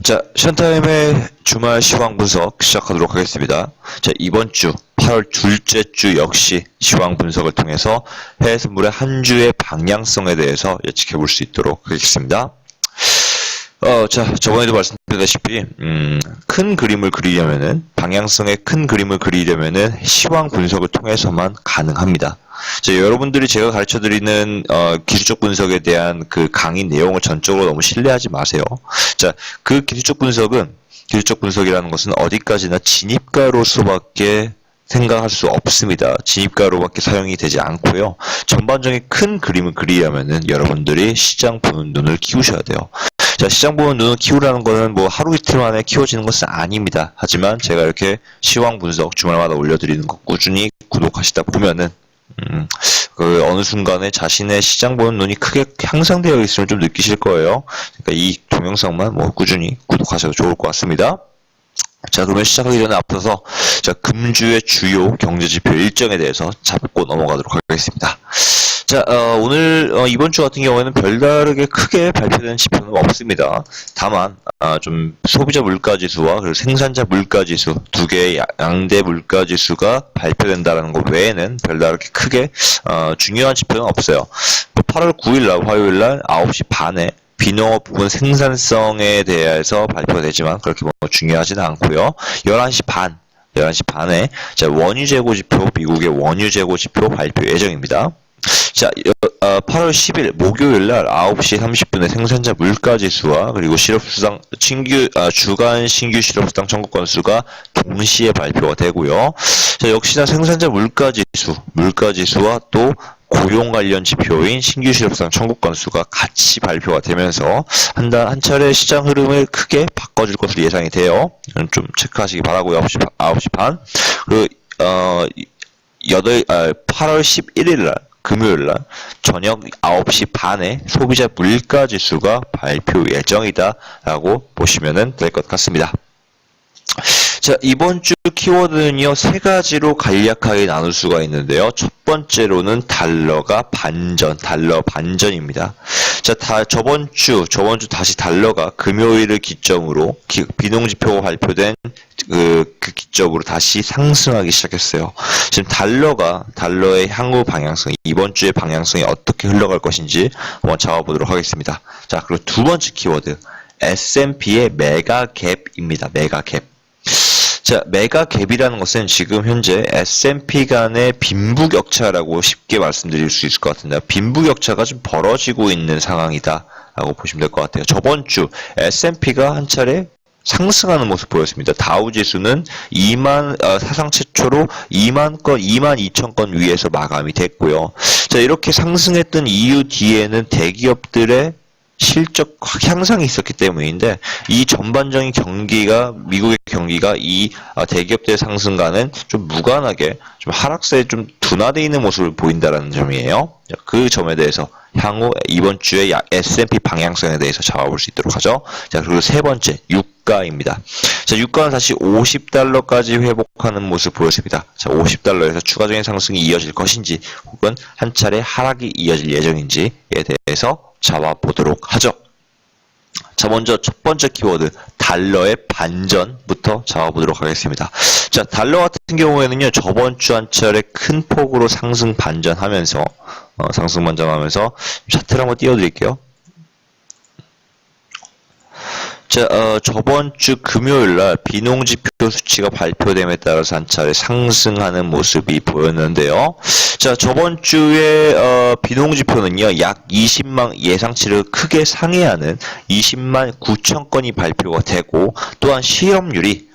자, 션타임의 주말 시황 분석 시작하도록 하겠습니다. 자, 이번 주 8월 둘째 주 역시 시황 분석을 통해서 해외 선물의 한 주의 방향성에 대해서 예측해 볼 수 있도록 하겠습니다. 자, 저번에도 말씀드렸다시피, 큰 그림을 그리려면은, 방향성의 큰 그림을 그리려면은 시황 분석을 통해서만 가능합니다. 자, 여러분들이 제가 가르쳐 드리는, 기술적 분석에 대한 그 강의 내용을 전적으로 너무 신뢰하지 마세요. 자, 그 기술적 분석이라는 것은 어디까지나 진입가로서밖에 생각할 수 없습니다. 진입가로밖에 사용이 되지 않고요. 전반적인 큰 그림을 그리려면은 여러분들이 시장 보는 눈을 키우셔야 돼요. 자, 시장 보는 눈을 키우라는 거는 뭐 하루 이틀 만에 키워지는 것은 아닙니다. 하지만 제가 이렇게 시황 분석 주말마다 올려드리는 거 꾸준히 구독하시다 보면은 그 어느 순간에 자신의 시장 보는 눈이 크게 향상되어 있음을 좀 느끼실 거예요. 그러니까 이 동영상만 뭐 꾸준히 구독하셔도 좋을 것 같습니다. 자, 그러면 시작하기 전에 앞서서 자, 금주의 주요 경제지표 일정에 대해서 잡고 넘어가도록 하겠습니다. 자, 오늘 이번 주 같은 경우에는 별다르게 크게 발표되는 지표는 없습니다. 다만 좀 소비자 물가지수와 그리고 생산자 물가지수 두 개의 양대 물가지수가 발표된다는 것 외에는 별다르게 크게 중요한 지표는 없어요. 8월 9일날 화요일날 9시 반에 비농업 부분 생산성에 대해서 발표되지만 그렇게 뭐 중요하지는 않고요. 11시 반에 자, 원유 재고 지표, 미국의 원유 재고 지표 발표 예정입니다. 자, 8월 10일 목요일날 9시 30분에 생산자 물가지수와 그리고 실업수당 주간 신규 실업수당 청구 건수가 동시에 발표가 되고요. 자, 역시나 생산자 물가지수와 또 고용 관련 지표인 신규 실업수당 청구 건수가 같이 발표가 되면서 한 차례 시장 흐름을 크게 바꿔줄 것으로 예상이 돼요. 좀 체크하시기 바라고요. 9시 반. 그리고 8월 11일날 금요일날 저녁 9시 반에 소비자 물가지수가 발표 예정이다라고 보시면 될 것 같습니다. 자, 이번 주 키워드는요, 세 가지로 간략하게 나눌 수가 있는데요. 첫 번째로는 달러 반전입니다. 자, 저번 주 다시 달러가 금요일을 기점으로 비농지표가 발표된 그 기점으로 다시 상승하기 시작했어요. 지금 달러의 향후 방향성, 이번 주의 방향성이 어떻게 흘러갈 것인지 한번 잡아보도록 하겠습니다. 자, 그리고 두 번째 키워드, S&P의 메가갭입니다. 메가갭. 자, 메가갭이라는 것은 지금 현재 S&P 간의 빈부격차라고 쉽게 말씀드릴 수 있을 것 같은데, 빈부격차가 좀 벌어지고 있는 상황이다라고 보시면 될 것 같아요. 저번 주 S&P가 한 차례 상승하는 모습 보였습니다. 다우지수는 사상 최초로 22,000건 위에서 마감이 됐고요. 자, 이렇게 상승했던 이유 뒤에는 대기업들의 실적 향상이 있었기 때문인데, 이 전반적인 미국의 경기가 이 대기업들의 상승과는 좀 무관하게 좀 하락세에 좀 둔화되어 있는 모습을 보인다는 점이에요. 그 점에 대해서 향후 이번 주에 S&P 방향성에 대해서 잡아볼 수 있도록 하죠. 자, 그리고 세 번째, 유가입니다. 자, 유가는 다시 50달러까지 회복하는 모습 보였습니다. 자, 50달러에서 추가적인 상승이 이어질 것인지 혹은 한 차례 하락이 이어질 예정인지에 대해서 잡아보도록 하죠. 자, 먼저 첫 번째 키워드, 달러의 반전부터 잡아보도록 하겠습니다. 자, 달러 같은 경우에는요, 저번 주 한 차례 큰 폭으로 상승 반전하면서 차트를 한번 띄워드릴게요. 자, 저번 주 금요일날 비농지표 수치가 발표됨에 따라서 한 차례 상승하는 모습이 보였는데요. 자, 저번 주에 비농지표는요, 약 20만 예상치를 크게 상회하는 20만 9천 건이 발표가 되고, 또한 실업률이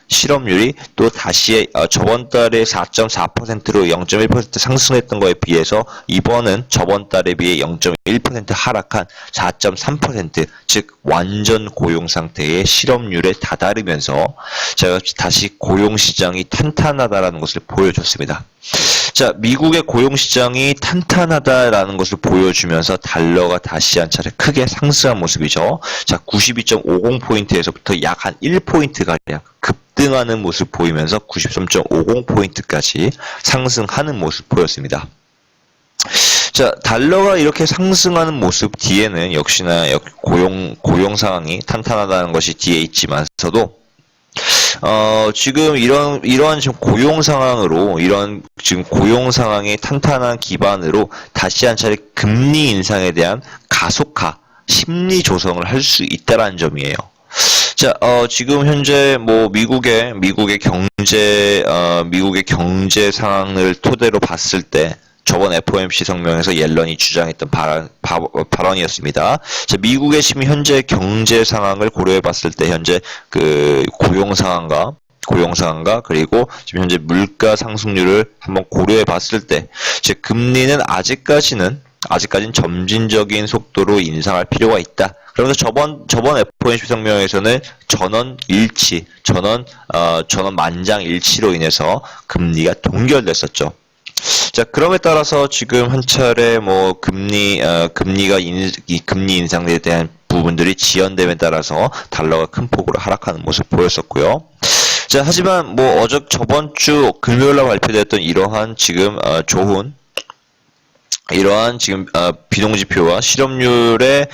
또 다시 저번 달에 4.4%로 0.1% 상승했던 거에 비해서 이번은 저번 달에 비해 0.1% 하락한 4.3%, 즉 완전 고용 상태의 실업률에 다다르면서 제가 다시 고용시장이 탄탄하다라는 것을 보여줬습니다. 자, 미국의 고용시장이 탄탄하다라는 것을 보여주면서 달러가 다시 한 차례 크게 상승한 모습이죠. 자, 92.50포인트에서부터 약 한 1포인트가량 급등하는 모습 보이면서 93.50포인트까지 상승하는 모습 보였습니다. 자, 달러가 이렇게 상승하는 모습 뒤에는 역시나 고용 상황이 탄탄하다는 것이 뒤에 있지만서도 지금 이러한 지금 고용 상황으로, 지금 고용 상황의 탄탄한 기반으로 다시 한 차례 금리 인상에 대한 가속화, 심리 조성을 할 수 있다라는 점이에요. 자, 지금 현재 뭐 미국의 경제 상황을 토대로 봤을 때 저번 FOMC 성명에서 옐런이 주장했던 발언이었습니다. 자, 미국의 지금 현재 경제 상황을 고려해 봤을 때 현재 그 고용 상황과 그리고 지금 현재 물가 상승률을 한번 고려해 봤을 때 즉 금리는 아직까지는 점진적인 속도로 인상할 필요가 있다. 그러면서 저번 FOMC 성명에서는 전원 만장일치로 인해서 금리가 동결됐었죠. 자, 그럼에 따라서 지금 한 차례 뭐 금리 인상에 대한 부분들이 지연됨에 따라서 달러가 큰 폭으로 하락하는 모습 보였었고요. 자, 하지만 뭐 저번 주 금요일날 발표됐던 이러한 지금 비농지표와 실업률의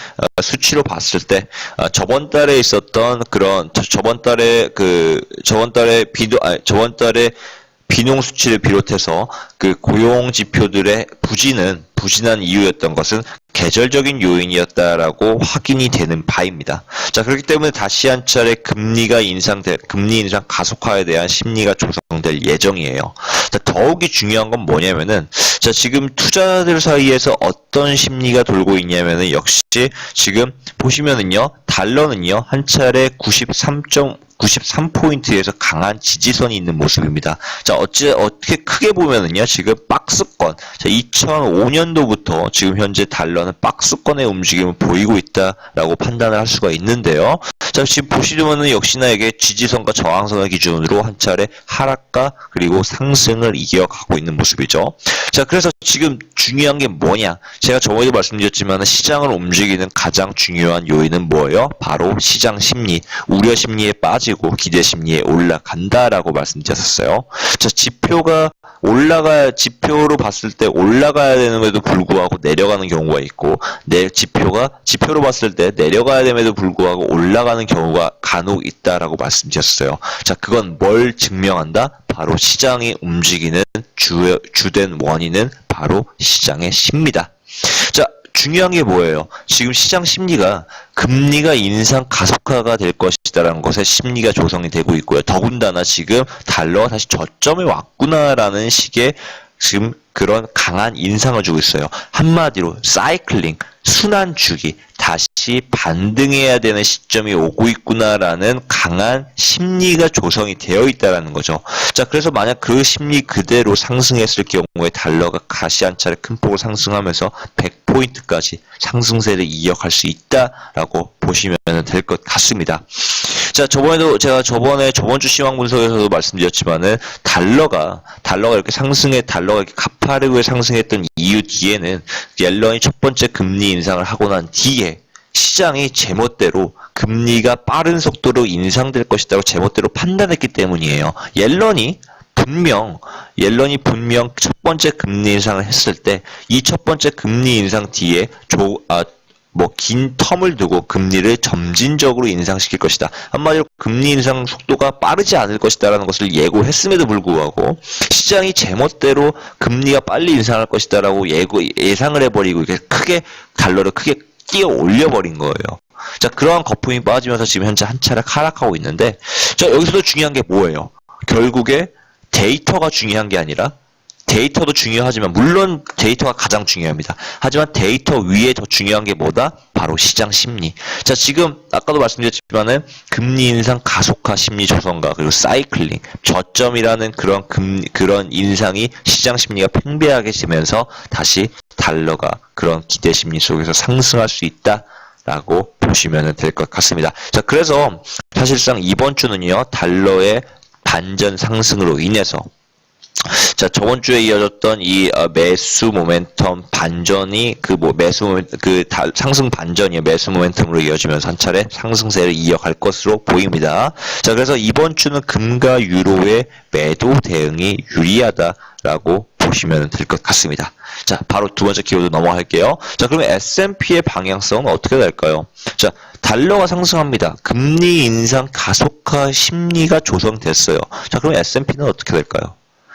수치로 봤을 때 저번 달에 비농 수치를 비롯해서 그 고용 지표들의 부진한 이유였던 것은 계절적인 요인이었다라고 확인이 되는 바입니다. 자, 그렇기 때문에 다시 한 차례 금리 인상 가속화에 대한 심리가 조성될 예정이에요. 자, 더욱이 중요한 건 뭐냐면은, 자, 지금 투자자들 사이에서 어떤 심리가 돌고 있냐면은, 역시 지금 보시면은요, 달러는요, 한 차례 93포인트에서 강한 지지선이 있는 모습입니다. 자, 어떻게 크게 보면은요, 지금 박스권, 자, 2005년도부터 지금 현재 달러는 박스권의 움직임을 보이고 있다라고 판단을 할 수가 있는데요. 자, 지금 보시면은 역시나 이게 지지선과 저항선을 기준으로 한 차례 하락과 그리고 상승을 이어가고 있는 모습이죠. 자, 그래서 지금 중요한 게 뭐냐? 제가 저번에도 말씀드렸지만 시장을 움직이는 가장 중요한 요인은 뭐예요? 바로 시장 심리, 우려 심리에 빠지고 기대 심리에 올라간다라고 말씀드렸었어요. 자, 지표로 봤을 때 올라가야 되는데도 불구하고 내려가는 경우가 있고, 지표로 봤을 때 내려가야 됨에도 불구하고 올라가는 경우가 간혹 있다라고 말씀드렸어요. 자, 그건 뭘 증명한다? 바로 시장이 움직이는 주된 원인은 바로 시장의 심리다. 자, 중요한 게 뭐예요? 지금 시장 심리가 금리가 인상 가속화가 될 것이다라는 것에 심리가 조성이 되고 있고요. 더군다나 지금 달러가 다시 저점에 왔구나라는 식의 지금 그런 강한 인상을 주고 있어요. 한마디로 사이클링, 순환주기, 다시 반등해야 되는 시점이 오고 있구나라는 강한 심리가 조성이 되어 있다는 거죠. 자, 그래서 만약 그 심리 그대로 상승했을 경우에 달러가 다시 한 차례 큰 폭으로 상승하면서 100포인트까지 상승세를 이어갈 수 있다라고 보시면 될 것 같습니다. 자, 저번 주 시황 분석에서도 말씀드렸지만은 달러가 이렇게 가파르게 상승했던 이유 뒤에는 옐런이 첫 번째 금리 인상을 하고 난 뒤에 시장이 제멋대로 금리가 빠른 속도로 인상될 것이라고 제멋대로 판단했기 때문이에요. 옐런이 분명 첫 번째 금리 인상을 했을 때 이 첫 번째 금리 인상 뒤에 긴 텀을 두고 금리를 점진적으로 인상시킬 것이다. 한마디로 금리 인상 속도가 빠르지 않을 것이다라는 것을 예고했음에도 불구하고 시장이 제멋대로 금리가 빨리 인상할 것이다라고 예상을 해버리고 이렇게 달러를 크게 끼어 올려버린 거예요. 자, 그러한 거품이 빠지면서 지금 현재 한 차례 하락하고 있는데, 자, 여기서도 중요한 게 뭐예요? 결국에 데이터가 중요한 게 아니라, 데이터도 중요하지만 물론 데이터가 가장 중요합니다. 하지만 데이터 위에 더 중요한 게 뭐다? 바로 시장 심리. 자, 지금 아까도 말씀드렸지만은 금리 인상 가속화 심리 조성과 그리고 사이클링, 저점이라는 그런 인상이 시장 심리가 팽배하게 되면서 다시 달러가 그런 기대 심리 속에서 상승할 수 있다라고 보시면 될 것 같습니다. 자, 그래서 사실상 이번 주는요, 달러의 반전 상승으로 인해서, 자, 저번 주에 이어졌던 이 매수 모멘텀 반전이 상승 반전이 매수 모멘텀으로 이어지면서 한 차례 상승세를 이어갈 것으로 보입니다. 자, 그래서 이번 주는 금과 유로의 매도 대응이 유리하다라고 보시면 될 것 같습니다. 자, 바로 두 번째 키워드 넘어갈게요. 자, 그러면 S&P의 방향성은 어떻게 될까요? 자, 달러가 상승합니다. 금리 인상 가속화 심리가 조성됐어요. 자, 그럼 S&P는 어떻게 될까요?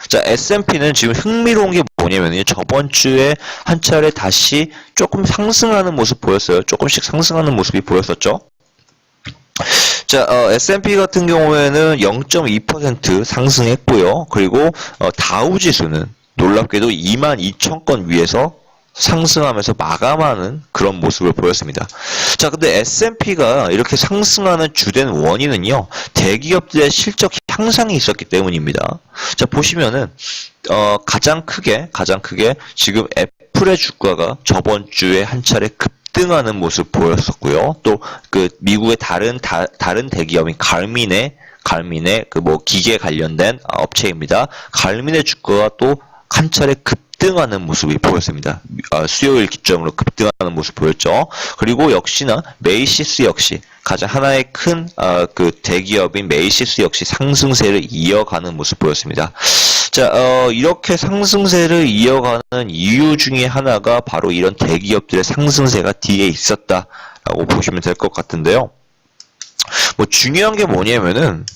자, S&P는 지금 흥미로운 게 뭐냐면요. 저번 주에 한 차례 다시 조금 상승하는 모습 보였어요. 조금씩 상승하는 모습이 보였었죠. 자, S&P 같은 경우에는 0.2% 상승했고요. 그리고 다우 지수는 놀랍게도 22,000건 위에서 상승하면서 마감하는 그런 모습을 보였습니다. 자, 근데 S&P가 이렇게 상승하는 주된 원인은요, 대기업들의 실적 향상이 있었기 때문입니다. 자, 보시면은, 가장 크게 지금 애플의 주가가 저번 주에 한 차례 급등하는 모습 보였었고요. 또, 그, 미국의 다른 대기업인 갈민의 그 뭐 기계 관련된 업체입니다. 갈민의 주가가 또 한 차례 급등하는 모습이 보였습니다. 수요일 기점으로 급등하는 모습 보였죠. 그리고 역시나 메이시스 역시 가장 하나의 큰 그 대기업인 메이시스 역시 상승세를 이어가는 모습 보였습니다. 자, 이렇게 상승세를 이어가는 이유 중에 하나가 바로 이런 대기업들의 상승세가 뒤에 있었다라고 보시면 될 것 같은데요. 뭐 중요한 게 뭐냐면은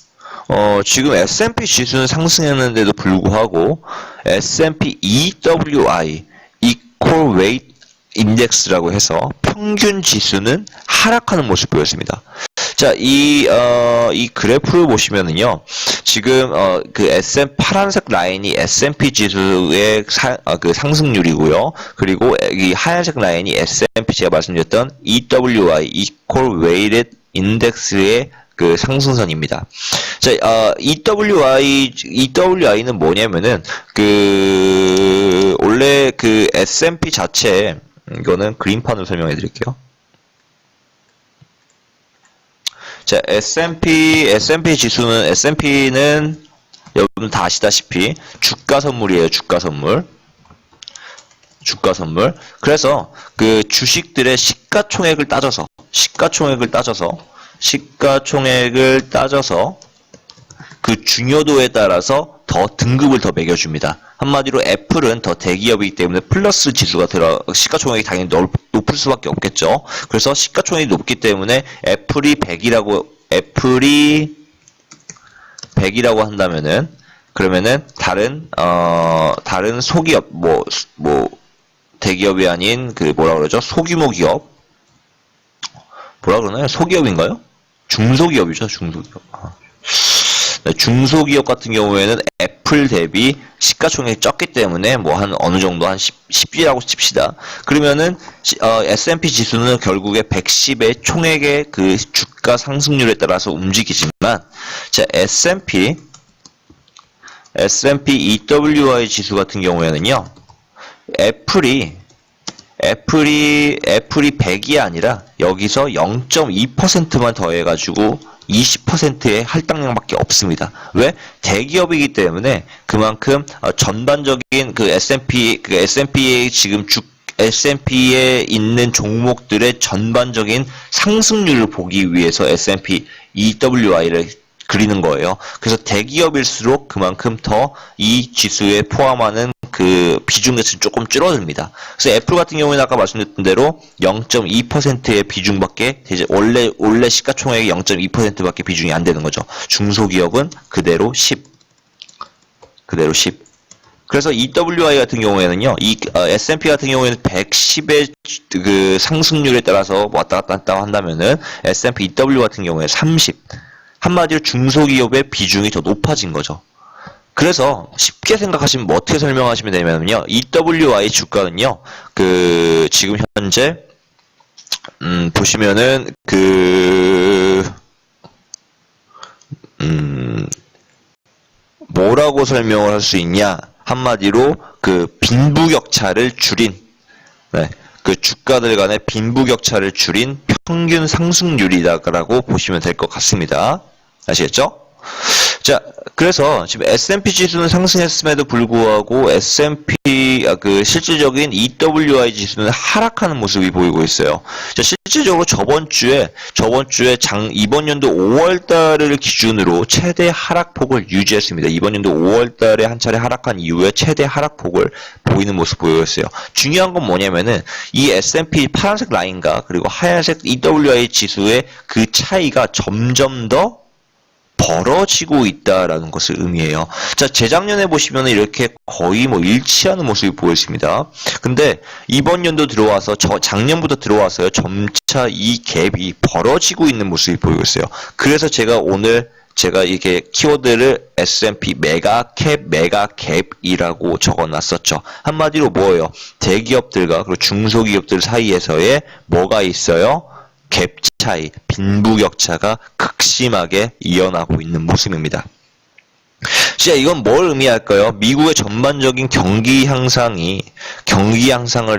지금 S&P 지수는 상승했는데도 불구하고 S&P EWI Equal Weight Index라고 해서 평균 지수는 하락하는 모습 보였습니다. 자, 이 그래프를 보시면은요, 지금, 그 파란색 라인이 S&P 지수의 그 상승률이고요. 그리고 이 하얀색 라인이 S&P 제가 말씀드렸던 EWI Equal Weighted Index의 그 상승선입니다. 자, EWI는 뭐냐면은, 원래 그 S&P 자체, 이거는 그림판으로 설명해 드릴게요. 자, S&P 지수는, S&P는 여러분 다 아시다시피 주가 선물이에요, 주가 선물. 그래서 그 주식들의 시가총액을 따져서 그 중요도에 따라서 더 등급을 더 매겨줍니다. 한마디로 애플은 더 대기업이기 때문에 플러스 지수가 시가총액이 당연히 높을 수밖에 없겠죠. 그래서 시가총액이 높기 때문에 애플이 100이라고 한다면은, 그러면은 다른 소기업, 대기업이 아닌 소규모 기업, 소기업인가요? 중소기업이죠, 중소기업. 중소기업 같은 경우에는 애플 대비 시가총액이 적기 때문에 어느 정도 한 10이라고 칩시다. 그러면은 S&P 지수는 결국에 110의 총액의 그 주가 상승률에 따라서 움직이지만, 자, S&P EWI 지수 같은 경우에는요, 애플이 100이 아니라 여기서 0.2%만 더해가지고 20%의 할당량밖에 없습니다. 왜? 대기업이기 때문에 그만큼 전반적인 그 S&P의 지금 S&P에 있는 종목들의 전반적인 상승률을 보기 위해서 S&P EWI를 그리는 거예요. 그래서 대기업일수록 그만큼 더 이 지수에 포함하는 그 비중 자체는 조금 줄어듭니다. 그래서 애플 같은 경우에는 아까 말씀드렸던 대로 0.2%의 비중밖에 원래 시가총액의 0.2%밖에 비중이 안 되는 거죠. 중소기업은 그대로 10. 그래서 EWI 같은 경우에는요, S&P 같은 경우에는 110의 그 상승률에 따라서 왔다 갔다 한다면은 S&P EW 같은 경우에 30. 한마디로 중소기업의 비중이 더 높아진 거죠. 그래서 쉽게 생각하시면 어떻게 설명하시면 되냐면요, EWI 주가는요, 지금 현재 보시면은 뭐라고 설명을 할 수 있냐? 한마디로 빈부격차를 줄인, 그 주가들 간의 빈부격차를 줄인 평균 상승률이라고 보시면 될 것 같습니다. 아시겠죠? 자, 그래서 지금 S&P 지수는 상승했음에도 불구하고 S&P 그 실질적인 EWI 지수는 하락하는 모습이 보이고 있어요. 자, 실질적으로 저번 주에 이번 연도 5월 달을 기준으로 최대 하락폭을 유지했습니다. 이번 연도 5월 달에 한 차례 하락한 이후에 최대 하락폭을 보이는 모습 보이고 있어요. 중요한 건 뭐냐면은 이 S&P 파란색 라인과 그리고 하얀색 EWI 지수의 그 차이가 점점 더 벌어지고 있다라는 것을 의미해요. 자, 재작년에 보시면 이렇게 거의 뭐 일치하는 모습이 보였습니다. 근데 이번 연도 들어와서 작년부터 들어와서요, 점차 이 갭이 벌어지고 있는 모습이 보이고 있어요. 그래서 제가 이렇게 키워드를 S&P 메가캡이라고 적어놨었죠. 한마디로 뭐예요? 대기업들과 그리고 중소기업들 사이에서의 뭐가 있어요? 갭 차이, 빈부격차가 극심하게 이어나고 있는 모습입니다. 자, 이건 뭘 의미할까요? 미국의 전반적인 경기 향상을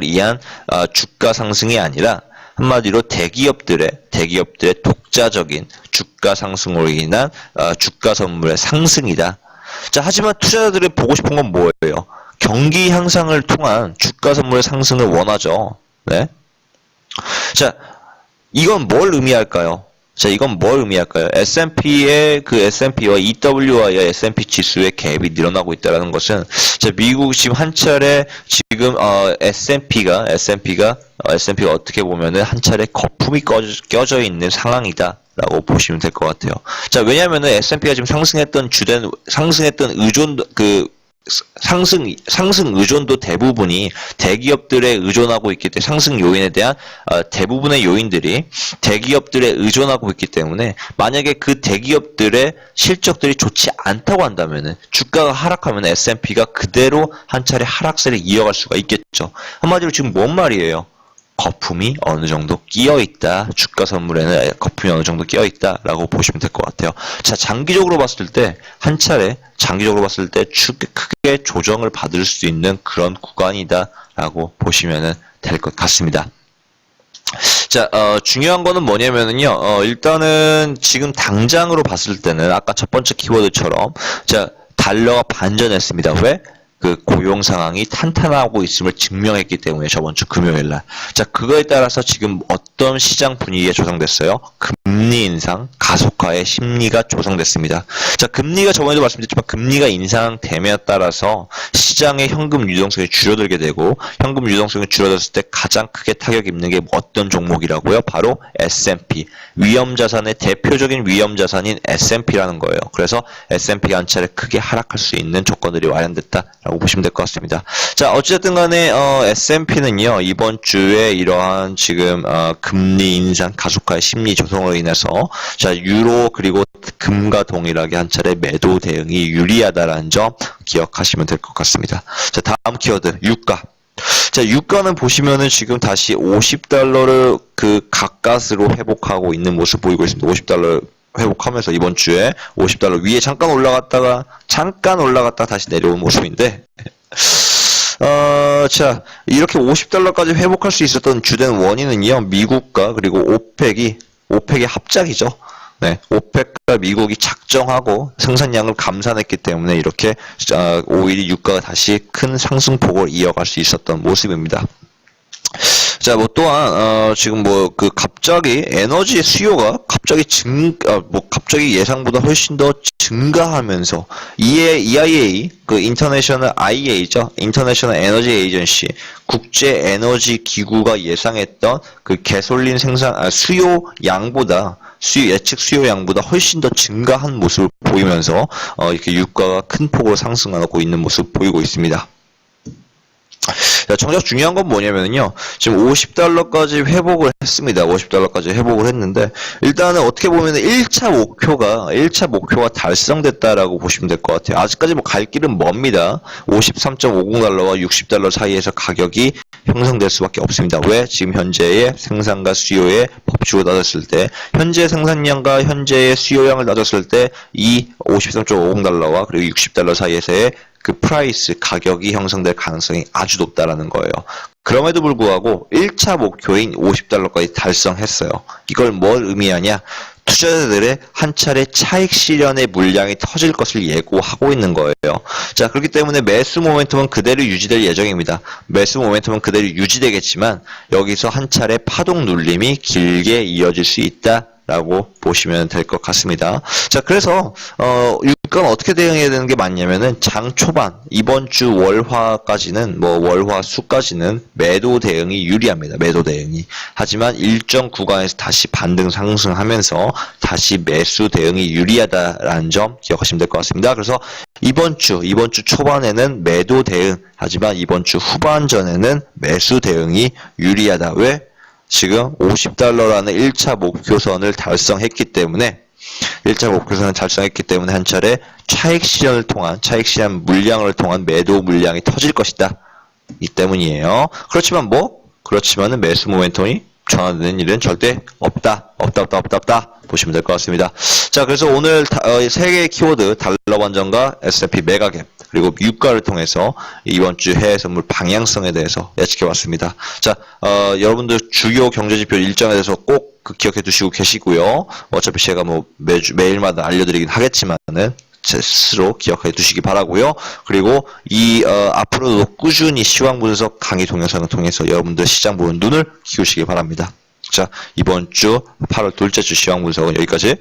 위한 주가 상승이 아니라 한마디로 대기업들의 독자적인 주가 상승으로 인한 주가 선물의 상승이다. 자, 하지만 투자자들이 보고 싶은 건 뭐예요? 경기 향상을 통한 주가 선물의 상승을 원하죠. 네. 자, 이건 뭘 의미할까요? S&P와 EWI와 S&P 지수의 갭이 늘어나고 있다는 것은, 자, 미국 지금 한 차례 S&P가 어떻게 보면은 한 차례 거품이 껴져 있는 상황이다라고 보시면 될 것 같아요. 자, 왜냐면은 S&P가 지금 상승했던 의존도, 상승 의존도 대부분이 대기업들에 의존하고 있기 때문에 상승 요인에 대한 대부분의 요인들이 대기업들에 의존하고 있기 때문에 만약에 그 대기업들의 실적들이 좋지 않다고 한다면은 주가가 하락하면 S&P가 그대로 한 차례 하락세를 이어갈 수가 있겠죠. 한마디로 지금 뭔 말이에요? 거품이 어느 정도 끼어있다. 주가 선물에는 거품이 어느 정도 끼어있다라고 보시면 될 것 같아요. 자, 장기적으로 봤을 때 크게 조정을 받을 수 있는 그런 구간이다라고 보시면 될 것 같습니다. 자, 중요한 거는 뭐냐면은요, 일단은 지금 당장으로 봤을 때는 아까 첫 번째 키워드처럼, 자, 달러가 반전했습니다. 왜? 그 고용 상황이 탄탄하고 있음을 증명했기 때문에 저번 주 금요일 날. 자, 그거에 따라서 지금 어떤 시장 분위기가 조성됐어요? 금리 인상, 가속화의 심리가 조성됐습니다. 자, 금리가 저번에도 말씀드렸지만 금리가 인상됨에 따라서 시장의 현금 유동성이 줄어들게 되고 현금 유동성이 줄어들었을 때 가장 크게 타격 입는 게 어떤 종목이라고요? 바로 S&P. 위험자산의 대표적인 위험자산인 S&P라는 거예요. 그래서 S&P가 한 차례 크게 하락할 수 있는 조건들이 마련됐다. 라고 보시면 될 것 같습니다. 자, 어쨌든 간에 S&P는요 이번 주에 이러한 지금 금리 인상 가속화의 심리 조성으로 인해서 자, 유로 그리고 금과 동일하게 한 차례 매도 대응이 유리하다라는 점 기억하시면 될 것 같습니다. 자, 다음 키워드 유가. 자, 유가는 보시면은 지금 다시 50달러를 그 가까스로 회복하고 있는 모습 보이고 있습니다. 50달러 회복하면서 이번 주에 50달러 위에 잠깐 올라갔다가 다시 내려온 모습인데, 자, 이렇게 50달러까지 회복할 수 있었던 주된 원인은요, 미국과 그리고 오펙의 합작이죠. 네, 오펙과 미국이 작정하고 생산량을 감산했기 때문에 이렇게 오히려 유가가 다시 큰 상승폭을 이어갈 수 있었던 모습입니다. 자, 뭐 또한 지금 갑자기 에너지 수요가 갑자기 예상보다 훨씬 더 증가하면서 EIA 인터내셔널 IEA죠. 인터내셔널 에너지 에이전시 국제 에너지 기구가 예상했던 그 가솔린 예측 수요량보다 훨씬 더 증가한 모습을 보이면서 이렇게 유가가 큰 폭으로 상승하고 있는 모습 보이고 있습니다. 자, 정작 중요한 건 뭐냐면요. 지금 50달러까지 회복을 했습니다. 50달러까지 회복을 했는데, 일단은 어떻게 보면 1차 목표가 달성됐다라고 보시면 될 것 같아요. 아직까지 갈 길은 멉니다. 53.50달러와 60달러 사이에서 가격이 형성될 수밖에 없습니다. 왜? 지금 현재의 생산과 수요의 법칙으로 따졌을 때, 현재 생산량과 현재의 수요량을 따졌을 때, 이 53.50달러와 그리고 60달러 사이에서의 그 가격이 형성될 가능성이 아주 높다라는 거예요. 그럼에도 불구하고 1차 목표인 50달러까지 달성했어요. 이걸 뭘 의미하냐? 투자자들의 한 차례 차익 실현의 물량이 터질 것을 예고하고 있는 거예요. 자, 그렇기 때문에 매수 모멘텀은 그대로 유지될 예정입니다. 매수 모멘텀은 그대로 유지되겠지만 여기서 한 차례 파동 눌림이 길게 이어질 수 있다. 라고 보시면 될 것 같습니다. 자, 그래서 유가는 어떻게 대응해야 되는 게 맞냐면은 장 초반 이번 주 월화까지는 월화 수까지는 매도 대응이 유리합니다. 매도 대응이. 하지만 일정 구간에서 다시 반등 상승하면서 다시 매수 대응이 유리하다라는 점 기억하시면 될 것 같습니다. 그래서 이번 주 초반에는 매도 대응, 하지만 이번 주 후반전에는 매수 대응이 유리하다. 왜? 지금 50달러라는 1차 목표선을 달성했기 때문에 한 차례 차익 실현 물량을 통한 매도 물량이 터질 것이다. 이 때문이에요. 그렇지만은 매수 모멘텀이 전환되는 일은 절대 없다. 보시면 될 것 같습니다. 자, 그래서 오늘 세 개의 키워드 달러 반전과 S&P 메가갭 그리고 유가를 통해서 이번 주 해외 선물 방향성에 대해서 예측해봤습니다. 자, 여러분들 주요 경제지표 일정에 대해서 꼭 기억해 두시고 계시고요. 어차피 제가 매일마다 알려드리긴 하겠지만은 제 스스로 기억해 두시기 바라고요. 그리고 앞으로도 꾸준히 시황 분석 강의 동영상을 통해서 여러분들 시장 보는 눈을 키우시기 바랍니다. 자, 이번 주 8월 둘째 주 시황 분석은 여기까지.